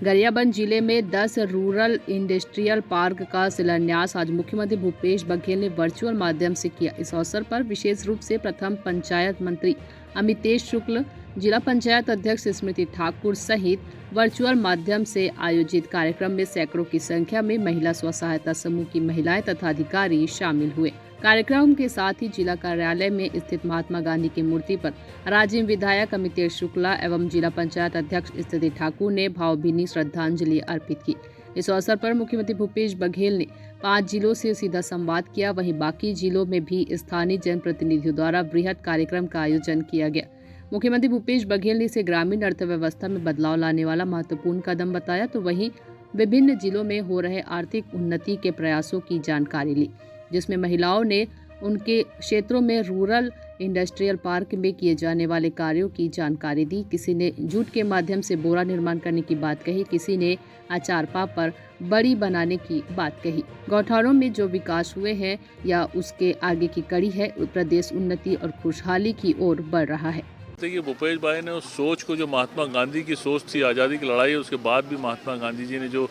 गरियाबंद जिले में 10 rural industrial park का शिलान्यास आज मुख्यमंत्री भूपेश बघेल ने वर्चुअल माध्यम से किया। इस अवसर पर विशेष रूप से प्रथम पंचायत मंत्री अमितेश शुक्ल, जिला पंचायत अध्यक्ष स्मृति ठाकुर सहित वर्चुअल माध्यम से आयोजित कार्यक्रम में सैकड़ों की संख्या में महिला स्व सहायता समूह की महिलाएं तथा अधिकारी शामिल हुए। कार्यक्रम के साथ ही जिला कार्यालय में स्थित महात्मा गांधी की मूर्ति पर राज्य विधायक अमितेश शुक्ला एवं जिला पंचायत अध्यक्ष स्मृति ठाकुर ने भावभीनी श्रद्धांजलि अर्पित की। इस अवसर पर मुख्यमंत्री भूपेश बघेल ने 5 जिलों से सीधा संवाद किया। वहीं बाकी जिलों में भी स्थानीय जनप्रतिनिधियों द्वारा बृहद कार्यक्रम का आयोजन किया गया। मुख्यमंत्री भूपेश बघेल ने इसे ग्रामीण अर्थव्यवस्था में बदलाव लाने वाला महत्वपूर्ण कदम बताया। तो वहीं विभिन्न जिलों में हो रहे आर्थिक उन्नति के प्रयासों की जानकारी ली, जिसमें महिलाओं ने उनके क्षेत्रों में रूरल इंडस्ट्रियल पार्क में किए जाने वाले कार्यों की जानकारी दी। किसी ने जूट के माध्यम से बोरा निर्माण करने की बात कही, किसी ने अचार पापड़ बड़ी बनाने की बात कही। गौठानों में जो विकास हुए हैं या उसके आगे की कड़ी है, प्रदेश उन्नति और खुशहाली की ओर बढ़ रहा है। देखिए, भूपेश भाई ने उस सोच को, जो महात्मा गांधी की सोच थी आज़ादी की लड़ाई, उसके बाद भी महात्मा गांधी जी ने जो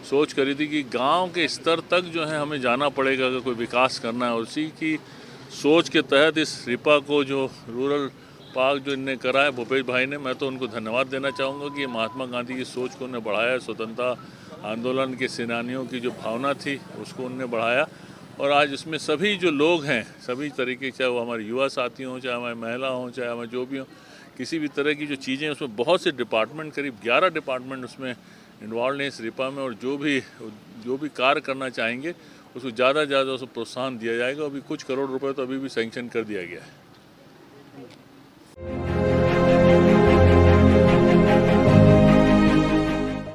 सोच करी थी कि गांव के स्तर तक जो है हमें जाना पड़ेगा अगर कोई विकास करना है, उसी की सोच के तहत इस रिपा को, जो रूरल पार्क जो इनने करा है भूपेश भाई ने, मैं तो उनको धन्यवाद देना चाहूँगा कि महात्मा गांधी की सोच को उन्होंने बढ़ाया। स्वतंत्रता आंदोलन के सेनानियों की जो भावना थी उसको उन्होंने बढ़ाया, और आज इसमें सभी जो लोग हैं, सभी तरीके, चाहे वो हमारे युवा साथी हों, चाहे हमारे महिला हों, चाहे हमारे जो भी हों, किसी भी तरह की जो चीज़ें, उसमें बहुत से डिपार्टमेंट, करीब 11 डिपार्टमेंट उसमें इन्वॉल्व हैं इस रिपा में, और जो भी कार्य करना चाहेंगे उसको ज़्यादा से ज़्यादा उसको प्रोत्साहन दिया जाएगा। अभी कुछ करोड़ रुपए तो अभी भी सैंक्शन कर दिया गया है।